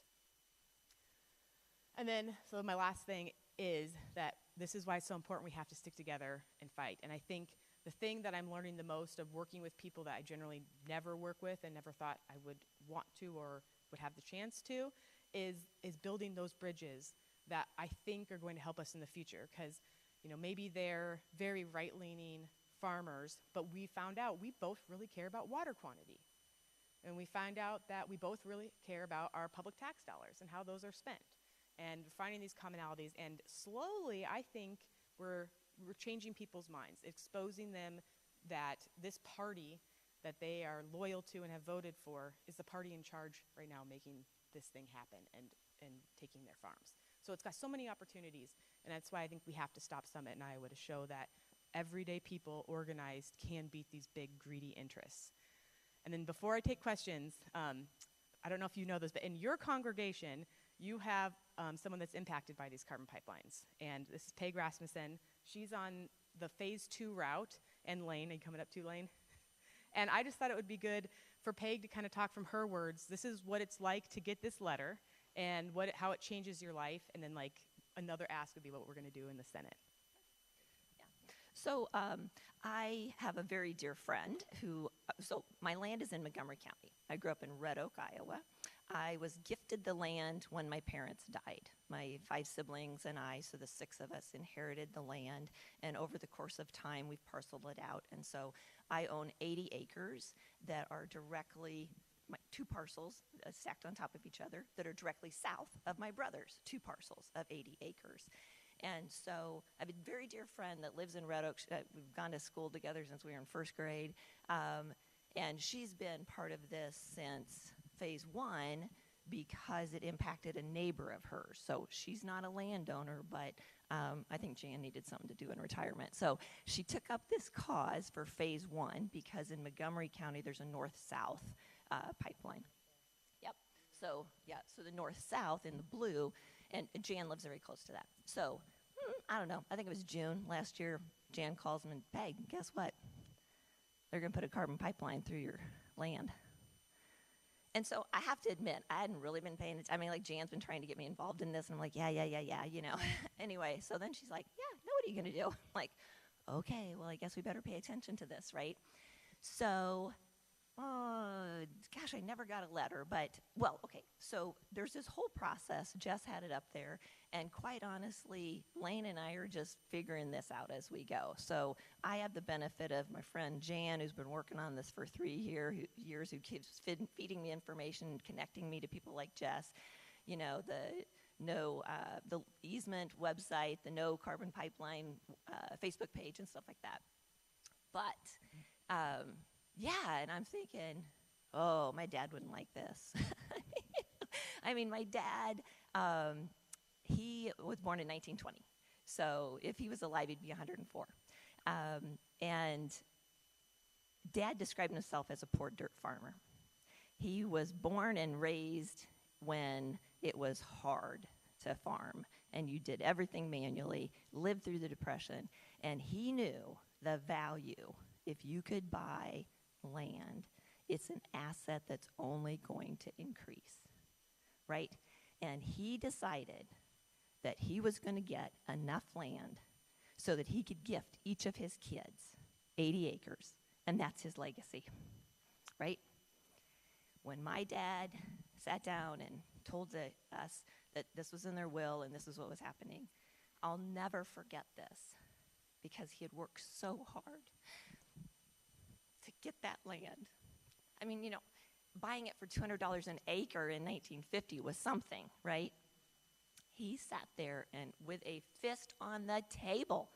And then, so my last thing is that this is why it's so important we have to stick together and fight. And I think the thing that I'm learning the most of working with people that I generally never work with and never thought I would want to or would have the chance to is building those bridges that I think are going to help us in the future. Because, maybe they're very right-leaning farmers, but we found out we both really care about water quantity. And we find out that we both really care about our public tax dollars and how those are spent. And finding these commonalities, and slowly, I think we're changing people's minds, exposing them that this party that they are loyal to and have voted for is the party in charge right now making this thing happen and taking their farms. So it's got so many opportunities, and that's why I think we have to stop Summit in Iowa to show that everyday people organized can beat these big, greedy interests. And then before I take questions, I don't know if you know this, but in your congregation, you have someone that's impacted by these carbon pipelines. And this is Peg Rasmussen. She's on the phase 2 route, and Lane, are you coming up too, Lane? And I just thought it would be good for Peg to kind of talk from her words. This is what it's like to get this letter and how it changes your life. And then another ask would be what we're going to do in the Senate. So I have a very dear friend so my land is in Montgomery County. I grew up in Red Oak, Iowa. I was gifted the land when my parents died. My 5 siblings and I, so the 6 of us, inherited the land. And over the course of time, we've parceled it out. And so I own 80 acres that are directly, 2 parcels stacked on top of each other that are directly south of my brother's 2 parcels of 80 acres. And so I have a very dear friend that lives in Red Oak. We've gone to school together since we were in 1st grade. And she's been part of this since phase 1, because it impacted a neighbor of hers. So she's not a landowner, but I think Jan needed something to do in retirement. So she took up this cause for phase 1 because in Montgomery County there's a north-south pipeline. Yep. So the north-south in the blue, and Jan lives very close to that. So I don't know. I think it was June last year. Jan calls me and, Peg, guess what? They're going to put a carbon pipeline through your land. And so I have to admit, I hadn't really been paying attention. I mean, like, Jan's been trying to get me involved in this, and I'm like, yeah, you know. Anyway, so then she's like, yeah, no, what are you going to do? I'm like, okay, well, I guess we better pay attention to this, right? So, gosh, I never got a letter, but, well, okay, so there's this whole process. Jess had it up there, and quite honestly, Lane and I are just figuring this out as we go. So I have the benefit of my friend Jan, who's been working on this for 3 years, who keeps feeding me information, connecting me to people like Jess, you know, the easement website, the No Carbon Pipeline Facebook page, and stuff like that. But, yeah, and I'm thinking, oh, my dad wouldn't like this. I mean, my dad, he was born in 1920. So if he was alive, he'd be 104. And Dad described himself as a poor dirt farmer. He was born and raised when it was hard to farm, and you did everything manually, lived through the Depression, and he knew the value. If you could buy land, it's an asset that's only going to increase, right? And he decided that he was going to get enough land so that he could gift each of his kids 80 acres, and that's his legacy, right? When my dad sat down and told us that this was in their will and this is what was happening, I'll never forget this because he had worked so hard to get that land. I mean, you know, buying it for $200 an acre in 1950 was something, right? He sat there and with a fist on the table,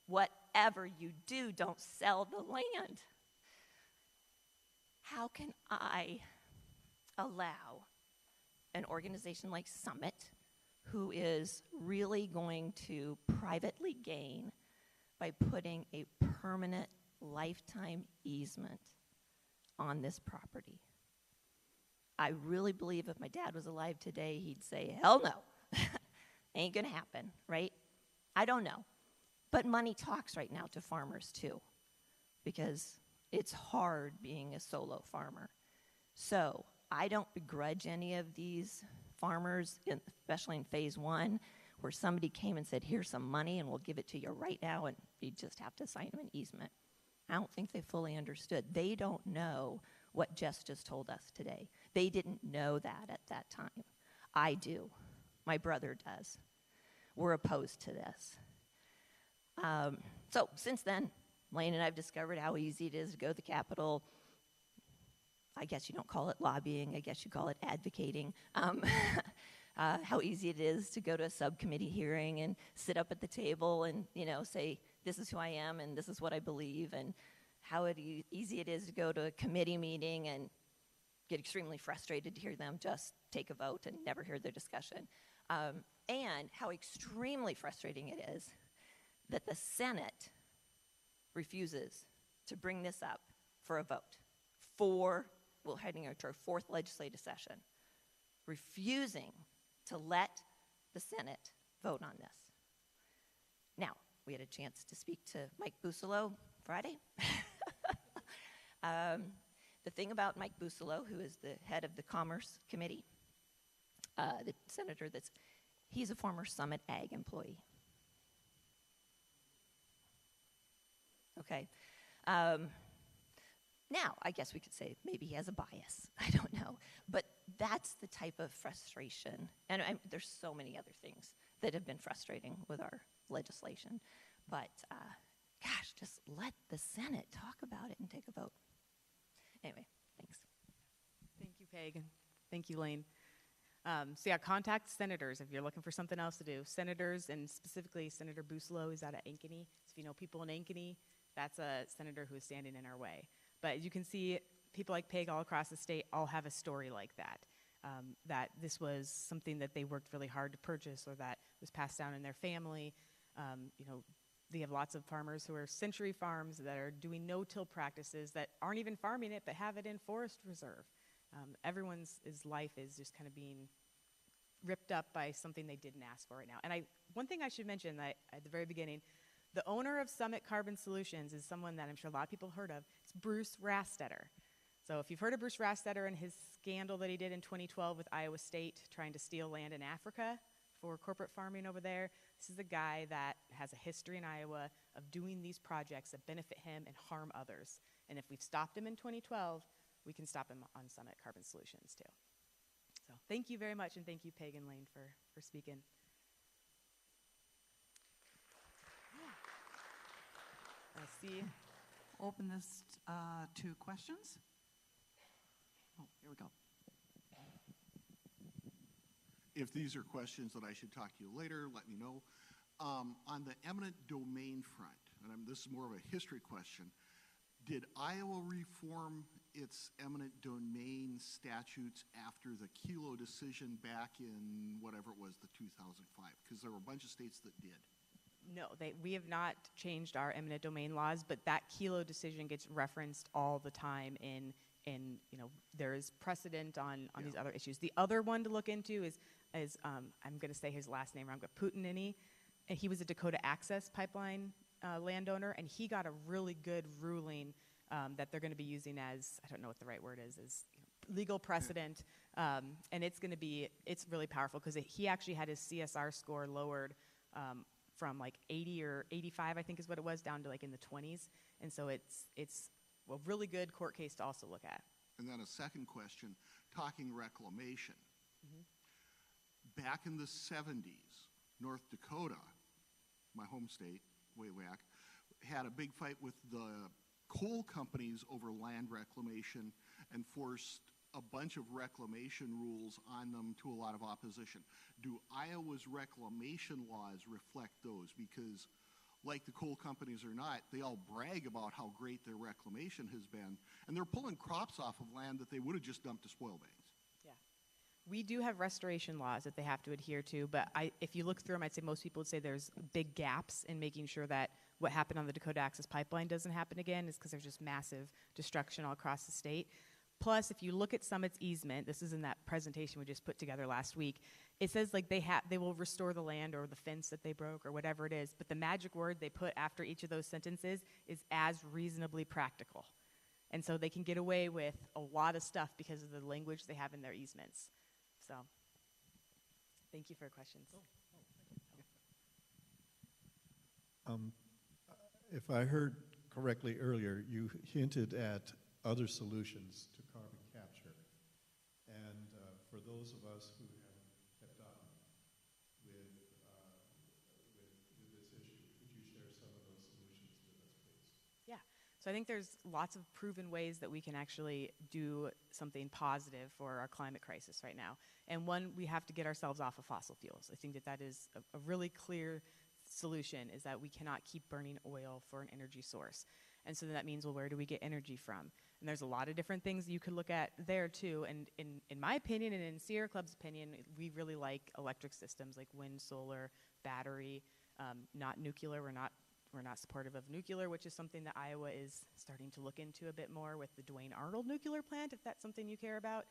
whatever you do, don't sell the land. How can I allow an organization like Summit, who is really going to privately gain by putting a permanent lifetime easement on this property? I really believe if my dad was alive today, he'd say, hell no. Ain't gonna happen, right? I don't know. But money talks right now to farmers too, because it's hard being a solo farmer. So I don't begrudge any of these farmers, especially in phase 1, where somebody came and said, here's some money and we'll give it to you right now, and you just have to sign an easement. I don't think they fully understood. They don't know what Jess just told us today. They didn't know that at that time. I do. My brother does. We're opposed to this. So since then, Lane and I have discovered how easy it is to go to the Capitol. I guess you don't call it lobbying. I guess you call it advocating. How easy it is to go to a subcommittee hearing and sit up at the table and, you know, say, this is who I am and this is what I believe, and how easy it is to go to a committee meeting and get extremely frustrated to hear them just take a vote and never hear their discussion. And how extremely frustrating it is that the Senate refuses to bring this up for a vote. We're heading into our 4th legislative session, refusing to let the Senate vote on this. Now, we had a chance to speak to Mike Busolo Friday. The thing about Mike Busolo, who is the head of the Commerce Committee, the senator he's a former Summit Ag employee. Okay. Now, I guess we could say maybe he has a bias. I don't know. But that's the type of frustration. And there's so many other things that have been frustrating with our legislation. But, gosh, just let the Senate talk about it and take a vote. Anyway, thanks. Thank you, Peg. Thank you, Lane. So yeah, contact senators if you're looking for something else to do. Senators, and specifically Senator Busolo is out of Ankeny. So if you know people in Ankeny, that's a senator who is standing in our way. But as you can see, people like Peg all across the state all have a story like that. that this was something that they worked really hard to purchase or that was passed down in their family. They have lots of farmers who are century farms that are doing no-till practices that aren't even farming it but have it in forest reserve. Everyone's life is just kind of being ripped up by something they didn't ask for right now. And one thing I should mention that at the very beginning, the owner of Summit Carbon Solutions is someone that I'm sure a lot of people have heard of. It's Bruce Rastetter. So if you've heard of Bruce Rastetter and his scandal that he did in 2012 with Iowa State trying to steal land in Africa for corporate farming over there, this is a guy that has a history in Iowa of doing these projects that benefit him and harm others. And if we've stopped him in 2012, we can stop him on Summit Carbon Solutions too. So thank you very much, and thank you, Peg and Lane, for speaking. Let's see. Open this to questions. Oh, here we go. If these are questions that I should talk to you later, let me know. On the eminent domain front, and this is more of a history question, did Iowa reform its eminent domain statutes after the Kelo decision back in whatever it was, the 2005? Because there were a bunch of states that did. No, we have not changed our eminent domain laws, but that Kelo decision gets referenced all the time in there is precedent on these other issues. The other one to look into is I'm going to say his last name wrong, but Putinini, and he was a Dakota Access Pipeline landowner, and he got a really good ruling that they're going to be using as, I don't know what the right word is legal precedent, and it's really powerful because he actually had his CSR score lowered from like 80 or 85, I think is what it was, down to like in the 20s, and so it's a really good court case to also look at. And then a second question, talking reclamation. Back in the 70s, North Dakota, my home state, way back, had a big fight with the coal companies over land reclamation and forced a bunch of reclamation rules on them to a lot of opposition. Do Iowa's reclamation laws reflect those? Because like the coal companies or not, they all brag about how great their reclamation has been, and they're pulling crops off of land that they would have just dumped to spoil banks. Yeah. We do have restoration laws that they have to adhere to, but if you look through them, I'd say most people would say there's big gaps in making sure that what happened on the Dakota Access Pipeline doesn't happen again, is because there's just massive destruction all across the state. Plus, if you look at Summit's easement, this is in that presentation we just put together last week, it says like they will restore the land or the fence that they broke or whatever it is, but the magic word they put after each of those sentences is as reasonably practical. And so they can get away with a lot of stuff because of the language they have in their easements. So, thank you for your questions. If I heard correctly earlier, you hinted at other solutions to carbon capture. And for those of us who have kept up with this issue, could you share some of those solutions with us, please? Yeah. So I think there's lots of proven ways that we can actually do something positive for our climate crisis right now. And one, we have to get ourselves off of fossil fuels. I think that is a really clear solution, is that we cannot keep burning oil for an energy source. And so that means, well, where do we get energy from? And there's a lot of different things you could look at there too. And in my opinion, and in Sierra Club's opinion, we really like electric systems like wind, solar, battery, not nuclear. We're not supportive of nuclear, which is something that Iowa is starting to look into a bit more with the Duane Arnold nuclear plant, if that's something you care about.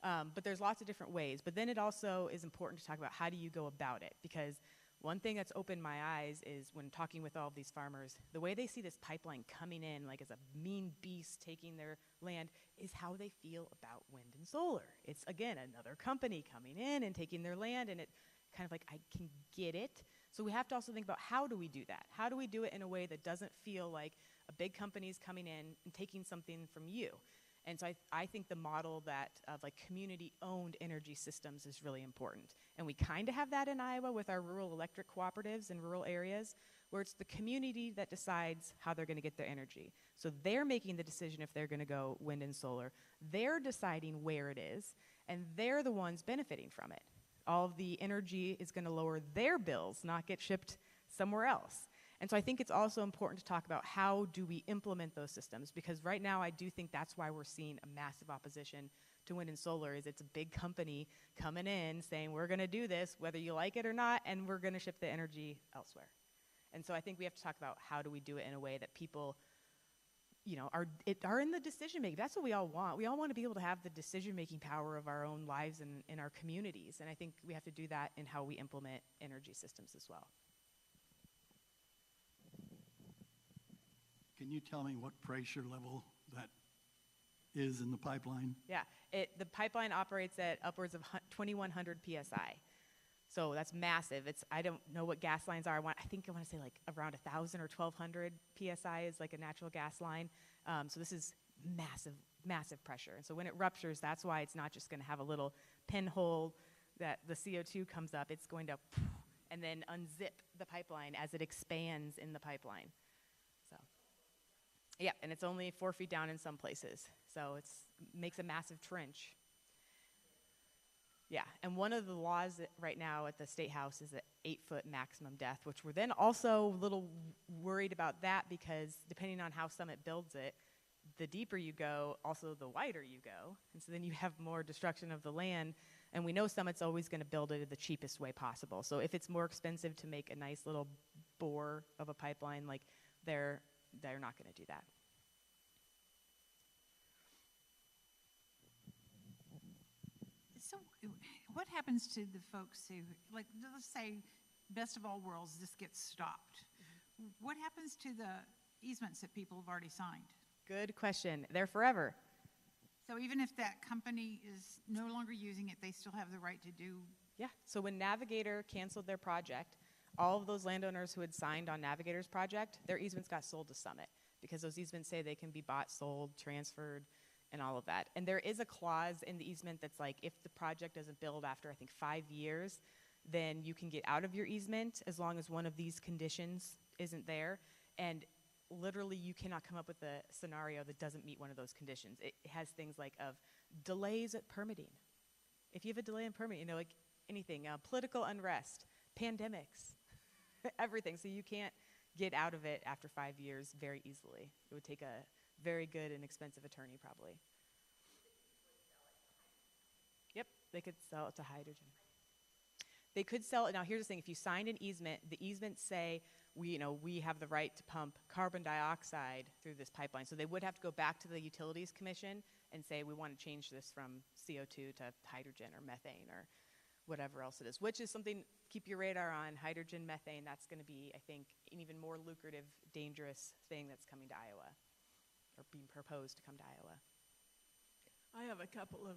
But there's lots of different ways. But then it also is important to talk about how do you go about it, because one thing that's opened my eyes is when talking with all of these farmers, the way they see this pipeline coming in like as a mean beast taking their land is how they feel about wind and solar. It's, again, another company coming in and taking their land, and it kind of like, I can get it. So we have to also think about, how do we do that? How do we do it in a way that doesn't feel like a big company is coming in and taking something from you? And so I think the model that of like community-owned energy systems is really important. And we kind of have that in Iowa with our rural electric cooperatives in rural areas, where it's the community that decides how they're going to get their energy. So they're making the decision if they're going to go wind and solar. They're deciding where it is, and they're the ones benefiting from it. All of the energy is going to lower their bills, not get shipped somewhere else. And so I think it's also important to talk about how do we implement those systems, because right now I do think that's why we're seeing a massive opposition to wind and solar is it's a big company coming in saying, we're going to do this, whether you like it or not, and we're going to ship the energy elsewhere. And so I think we have to talk about how do we do it in a way that people, are in the decision making. That's what we all want. We all want to be able to have the decision making power of our own lives and in our communities. And I think we have to do that in how we implement energy systems as well. Can you tell me what pressure level that is in the pipeline? Yeah, the pipeline operates at upwards of 2,100 PSI. So that's massive. I don't know what gas lines are. I think I want to say like around 1,000 or 1,200 PSI is like a natural gas line. So this is massive, massive pressure. And so when it ruptures, that's why it's not just going to have a little pinhole that the CO2 comes up. It's going to and then unzip the pipeline as it expands in the pipeline. So yeah, and it's only 4 feet down in some places. So it makes a massive trench. Yeah, and one of the laws right now at the State House is an 8-foot maximum depth, which we're then also a little worried about that because depending on how Summit builds it, the deeper you go, also the wider you go. And so then you have more destruction of the land. And we know Summit's always going to build it the cheapest way possible. So if it's more expensive to make a nice little bore of a pipeline, like they're not going to do that. So what happens to the folks who, like, let's say, best of all worlds, this gets stopped. What happens to the easements that people have already signed? Good question. They're forever. So even if that company is no longer using it, they still have the right to do? Yeah. So when Navigator canceled their project, all of those landowners who had signed on Navigator's project, their easements got sold to Summit because those easements say they can be bought, sold, transferred, and all of that. And there is a clause in the easement that's like, if the project doesn't build after, I think, 5 years, then you can get out of your easement as long as one of these conditions isn't there. And literally, you cannot come up with a scenario that doesn't meet one of those conditions. It has things like of delays at permitting. If you have a delay in permitting, like anything, political unrest, pandemics, everything. So you can't get out of it after 5 years very easily. It would take a very good and expensive attorney, probably. Yep, they could sell it to hydrogen. They could sell it. Now, here's the thing. If you signed an easement, the easements say, we have the right to pump carbon dioxide through this pipeline. So they would have to go back to the Utilities Commission and say, we want to change this from CO2 to hydrogen or methane or whatever else it is, which is something, keep your radar on, hydrogen, methane. That's going to be, I think, an even more lucrative, dangerous thing that's coming to Iowa or being proposed to come to Iowa. I have a couple of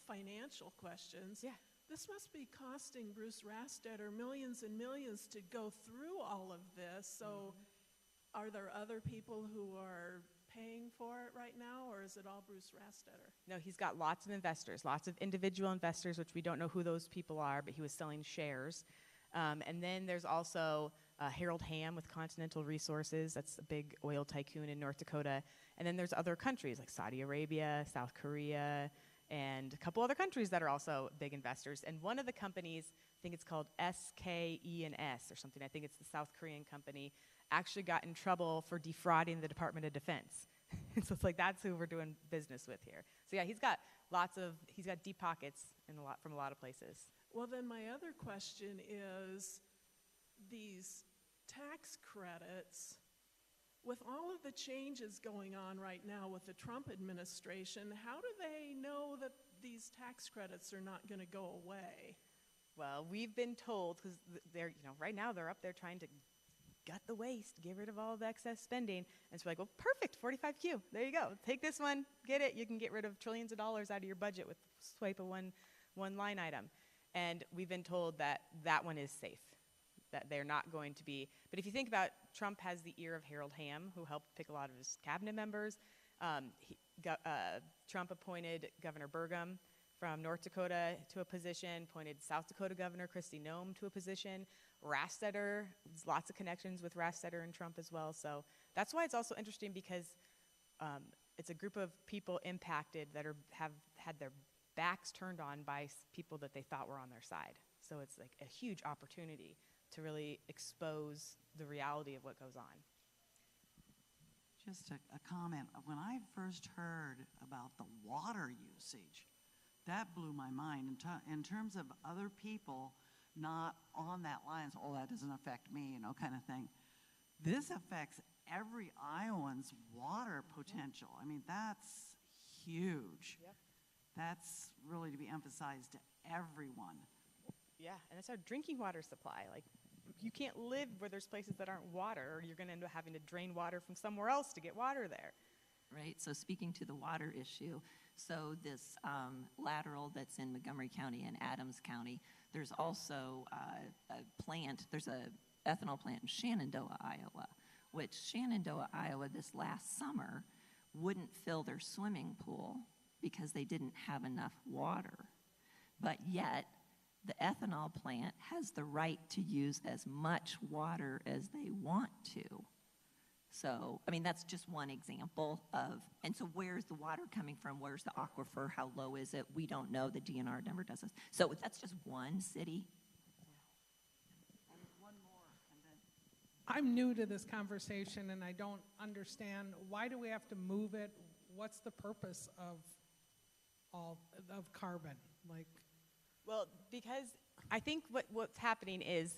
financial questions. Yeah. This must be costing Bruce Rastetter millions and millions to go through all of this. So are there other people who are paying for it right now, or is it all Bruce Rastetter? No, he's got lots of investors, lots of individual investors, which we don't know who those people are, but he was selling shares. And then there's also Harold Hamm with Continental Resources. That's a big oil tycoon in North Dakota. And then there's other countries like Saudi Arabia, South Korea, and a couple other countries that are also big investors. And one of the companies, I think it's called SKENS or something, I think it's the South Korean company, actually got in trouble for defrauding the Department of Defense. So it's like, that's who we're doing business with here. So yeah, he's got deep pockets from a lot of places. Well, then my other question is, these tax credits, with all of the changes going on right now with the Trump administration, how do they know that these tax credits are not going to go away? Well, we've been told, because they're, right now they're up there trying to gut the waste, get rid of all the excess spending. And so we're like, well, perfect, 45Q. There you go. Take this one, get it. You can get rid of trillions of dollars out of your budget with a swipe of one line item. And we've been told that that one is safe, that they're not going to be. But if you think about, Trump has the ear of Harold Hamm, who helped pick a lot of his cabinet members. Trump appointed Governor Burgum from North Dakota to a position, appointed South Dakota Governor Kristi Noem to a position. Rastetter, there's lots of connections with Rastetter and Trump as well. So that's why it's also interesting, because it's a group of people impacted that have had their backs turned on by people that they thought were on their side. So it's like a huge opportunity to really expose the reality of what goes on. Just a comment. When I first heard about the water usage that blew my mind. In terms of other people not on that line, so, oh, that doesn't affect me, kind of thing. This affects every Iowan's water potential. I mean, that's huge. Yep. That's really to be emphasized to everyone. Yeah, and it's our drinking water supply. Like, you can't live where there's places that aren't water, or you're going to end up having to drain water from somewhere else to get water there. Right, so speaking to the water issue, so this lateral that's in Montgomery County and Adams County, there's also a plant, there's a ethanol plant in Shenandoah, Iowa, which Shenandoah, Iowa this last summer wouldn't fill their swimming pool because they didn't have enough water. But yet, the ethanol plant has the right to use as much water as they want to. So, I mean, that's just one example of, and so where's the water coming from? Where's the aquifer? How low is it? We don't know. The DNR never does this. So that's just one city. And one more, and then I'm new to this conversation and I don't understand, why do we have to move it? What's the purpose of carbon? Like, Well, because I think what's happening is,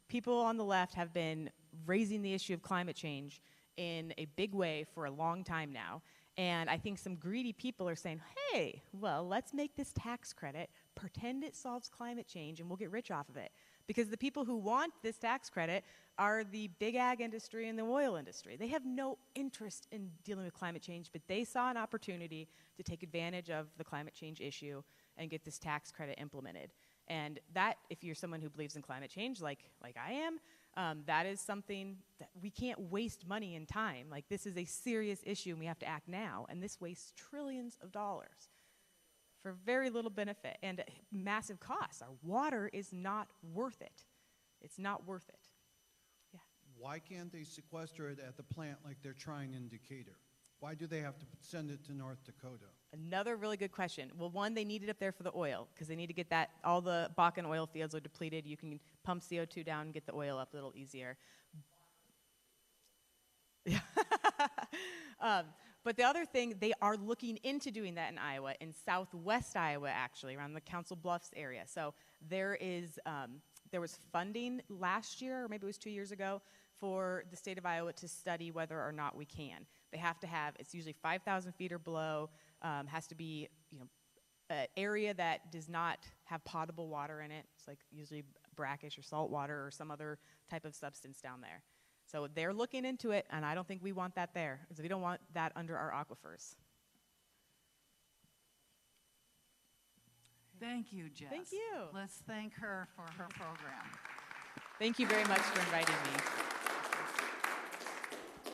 people on the left have been raising the issue of climate change in a big way for a long time now. And I think some greedy people are saying, hey, well, let's make this tax credit, pretend it solves climate change, and we'll get rich off of it. Because the people who want this tax credit are the big ag industry and the oil industry. They have no interest in dealing with climate change, but they saw an opportunity to take advantage of the climate change issue and get this tax credit implemented. And that, if you're someone who believes in climate change, like I am, that is something that we can't waste money and time. Like, this is a serious issue and we have to act now. And this wastes trillions of dollars for very little benefit and massive costs. Our water is not worth it. It's not worth it. Yeah. Why can't they sequester it at the plant like they're trying in Decatur? Why do they have to send it to North Dakota? Another really good question. Well, one, they need it up there for the oil because they need to get that, all the Bakken oil fields are depleted. You can pump CO2 down and get the oil up a little easier. But the other thing, they are looking into doing that in Iowa, in southwest Iowa, actually, around the Council Bluffs area. So there was funding last year, or maybe it was 2 years ago, for the state of Iowa to study whether or not we can. They have to have, it's usually 5,000 feet or below, has to be, an area that does not have potable water in it. It's like usually brackish or salt water or some other type of substance down there. So they're looking into it, and I don't think we want that there, because we don't want that under our aquifers. thank you, Jess. Thank you. Let's thank her for her program. Thank you very much for inviting me.